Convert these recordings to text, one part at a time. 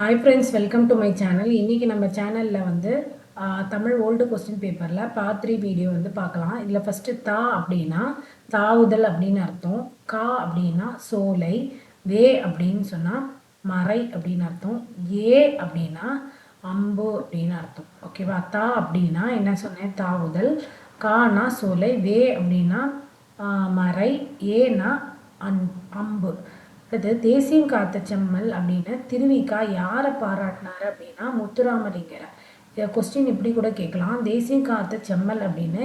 Hi friends, welcome to my channel. இன்றைக்கி நம்ம சேனலில் வந்து தமிழ் ஓல்டு கொஸ்டின் பேப்பரில் பார்ட் 3 வீடியோ வந்து பார்க்கலாம். இதில் ஃபஸ்ட்டு தா அப்படின்னா தாவுதல் அப்படின்னு அர்த்தம், கா அப்படின்னா சோலை, வே அப்படின்னு சொன்னால் மறை அப்படின்னு அர்த்தம், ஏ அப்படின்னா அம்பு அப்படின்னு அர்த்தம். ஓகேவா? தா அப்படின்னா என்ன சொன்னேன், தாவுதல், கானா சோலை, வே அப்படின்னா மறை, ஏனா அம்பு. அடுத்து தேசியம் காத்த செம்மல் அப்படின்னு திருவிக்கா யாரை பாராட்டினாரு அப்படின்னா முத்துராமலிங்கரை. கொஸ்டின் இப்படி கூட கேட்கலாம், தேசியம் காத்த செம்மல் அப்படின்னு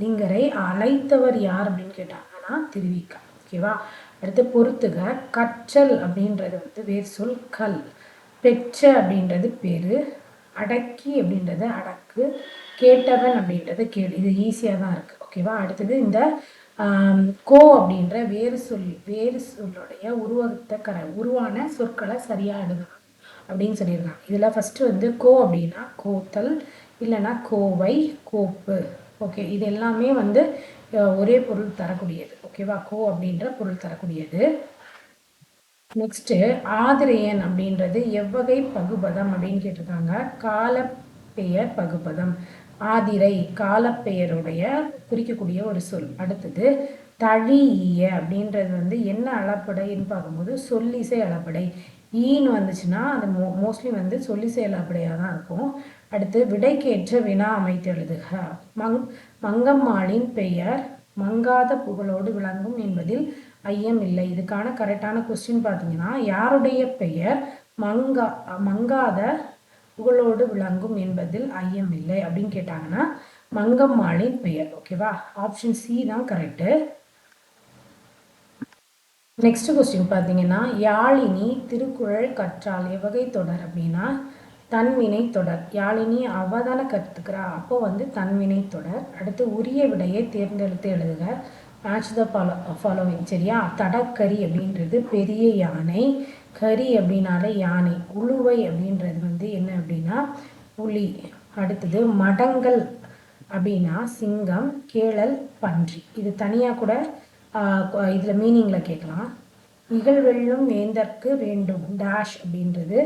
லிங்கரை அழைத்தவர் யார் அப்படின்னு கேட்டாங்கன்னா திருவிக்கா. ஓகேவா? அடுத்து பொறுத்துக. கற்றல் அப்படின்றது வந்து வேர் சொல் கல், பெற்ற அப்படின்றது பேரு, அடக்கி அப்படின்றது அடக்கு, கேட்டவன் அப்படின்றது கேடு. இது ஈஸியாக தான் இருக்குது. ஓகேவா? அடுத்தது இந்த கோ அப்படின்ற வேறு சொல்லுடைய உருவான சொற்களை சரியாக எழுதணும் அப்படின்னு சொல்லியிருக்காங்க. இதில் ஃபஸ்ட்டு வந்து கோ அப்படின்னா கோத்தல், இல்லைன்னா கோவை, கோப்பு. ஓகே, இது எல்லாமே வந்து ஒரே பொருள் தரக்கூடியது. ஓகேவா? கோ அப்படின்ற பொருள் தரக்கூடியது. நெக்ஸ்ட்டு ஆதிரையன் அப்படின்றது எவ்வகை பகுபதம் அப்படின்னு கேட்டிருக்காங்க. காலப்பெயர் பகுபதம். ஆதிரை காலப்பெயருடைய குறிக்கக்கூடிய ஒரு சொல். அடுத்தது தழிய அப்படின்றது வந்து என்ன அளப்படைன்னு பார்க்கும்போது சொல்லிசை அளப்படை. ஈன்னு வந்துச்சுன்னா அது மோஸ்ட்லி வந்து சொல்லிசை அளப்படையாக தான் இருக்கும். அடுத்து விடைக்கேற்ற வினா அமைத்து எழுதுக. மங்கம்மாளின் பெயர் மங்காத புகழோடு விளங்கும் என்பதில் ஐயம் இல்லை. இதுக்கான கரெக்டான கொஸ்டின் பார்த்தீங்கன்னா, யாருடைய பெயர் மங்காத புகழோடு விளங்கும் என்பதில் ஐயம் இல்லை அப்படின்னு கேட்டாங்கன்னா மங்கம்மாளின் பெயர். ஓகேவா? ஆப்ஷன் சி தான் கரெக்டு. நெக்ஸ்ட் கொஸ்டின் பார்த்தீங்கன்னா, யாழினி திருக்குறள் கற்றால் எவ்வகை தொடர் அப்படின்னா தன்வினை தொடர். யாழினி அவதான கற்றுக்கிறா, அப்போ வந்து தன்வினை தொடர். அடுத்து உரிய விடையை தேர்ந்தெடுத்து எழுதுக. Match the following. சரியா? தடக்கரி அப்படின்றது பெரிய யானை, கரி அப்படின்னாலே யானை, உழுவை அப்படின்றது வந்து என்ன அப்படின்னா புலி. அடுத்தது மடங்கள் அப்படின்னா சிங்கம், கேழல், பன்றி. இது தனியாக கூட இதில் மீனிங்கில் கேட்கலாம். இகழ்வெல்லும் வேந்தற்கு வேண்டும் டேஷ் அப்படின்றது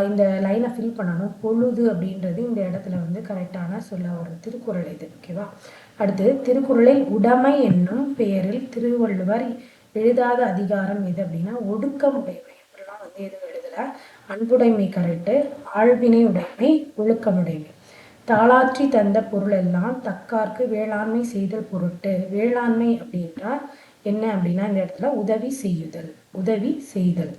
இந்த லைனை ஃபில் பண்ணணும். பொழுது அப்படின்றது இந்த இடத்துல வந்து கரெக்டான சொல்ல வரும் திருக்குறள் இது. ஓகேவா? அடுத்து திருக்குறளில் உடைமை என்னும் பெயரில் திருவள்ளுவர் எழுதாத அதிகாரம் எது அப்படின்னா ஒடுக்கம் உடைமை. அப்படிலாம் வந்து எதுவும் எழுதலை. அன்புடைமை கரெக்டு, ஆழ்வினை உடைமை, ஒழுக்கமுடைமை. தாளாற்றி தந்த பொருள் எல்லாம் தக்கார்க்கு வேளாண்மை செய்தல் பொருட்டு. வேளாண்மை அப்படின்றா என்ன அப்படின்னா இந்த இடத்துல உதவி செய்யுதல், உதவி செய்தல்.